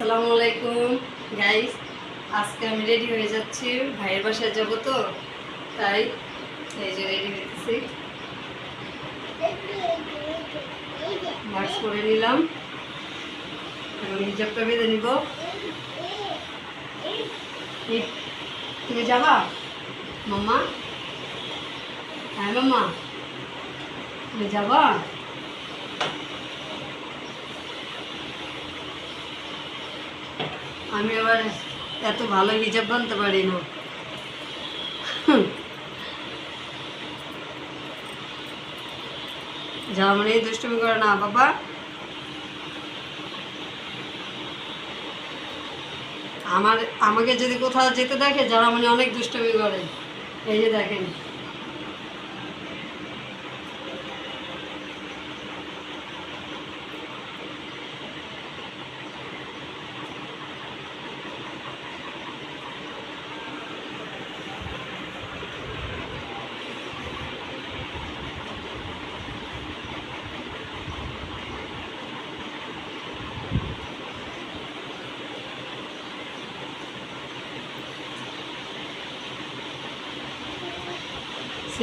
আসসালামু আলাইকুম গাইস, আজকে আমি রেডি হয়ে যাচ্ছি, ভাইয়ের বাসায় যাব তো তাই এই যে রেডি হয়েছি। মাস্ক পরে নিলাম, এখন হিজাবটা বেঁধে নিব। তুমি যাবা মাম্মা? হ্যাঁ মাম্মা, তুমি যাবা? আমি আবার এত ভালো হিজাব বানতে পারি না। যারা মানে দুষ্টুমি করে না বাবা। আমাকে যদি কোথাও যেতে দেখে যারা মানে অনেক দুষ্টুমি করে, এই যে দেখেন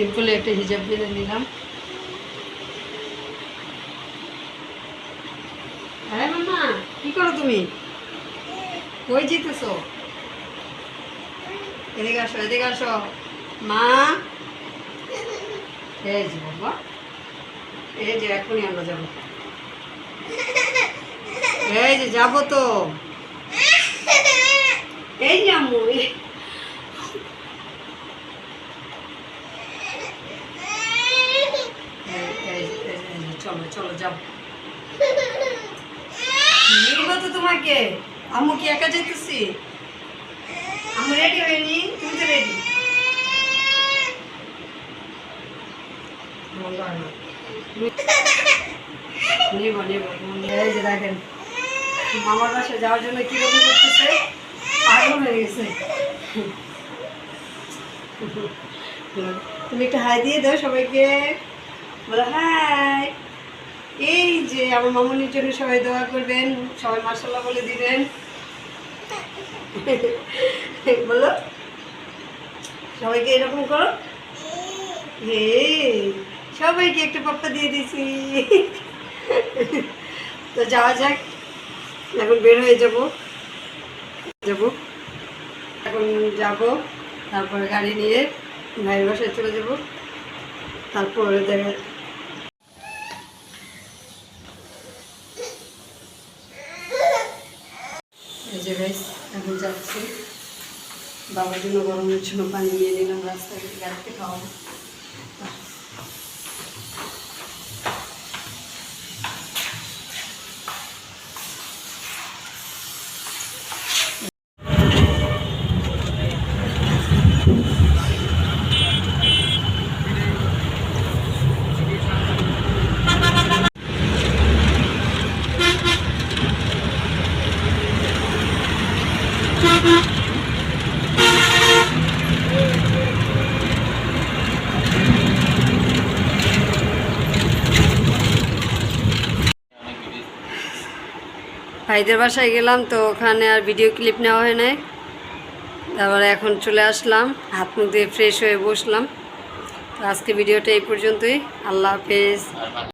সিম্পল একটা হিজাব বেঁধে নিলাম। হ্যাঁ মামা, কি করো তুমি? কই যেতেছো? এদিকে আসো, এদিকে আসো মা। এই যে বাবা, এই যে এখনই আমরা যাবো, এই যে যাবো তো, এই যে আম্মু চলো চলো যাবো, নিব তো তোমাকে। আম্মু কি একা যেতেছি? আম্মু রেডি হয়নি, তুমি তো রেডি। নিব নিব। এই যে দেখেন মামার বাসায় যাওয়ার জন্য কিরকম করতেছে, পাগল হয়ে গেছে। তুমি একটা হাই দিয়ে দাও সবাইকে, বলো হাই। এই যে আমার মামুনির জন্য সবাই দোয়া করবেন, সবাই মাশাআল্লাহ বলে দিবেন। বলো সবাইকে এরকম করো। হে, সবাইকে একটা পাপ্পা দিয়ে দিছি। তো যাওয়া যাক, এখন বের হয়ে যাব। এখন যাব, তারপরে গাড়ি নিয়ে ভাইয়ের বাসায় চলে যাব। তারপরে দেখা এই যে গাইস, এখন যাচ্ছি বাবার জন্য গরমের জন্য পানি নিয়ে নিলাম, রাস্তায় গাড়িতে খাওয়াবো। ভাইদের বাসায় গেলাম তো ওখানে আর ভিডিও ক্লিপ নেওয়া হয় নাই। তারপরে এখন চলে আসলাম, হাত মুখ দিয়ে ফ্রেশ হয়ে বসলাম। তো আজকে ভিডিওটা এই পর্যন্তই। আল্লাহ হাফেজ।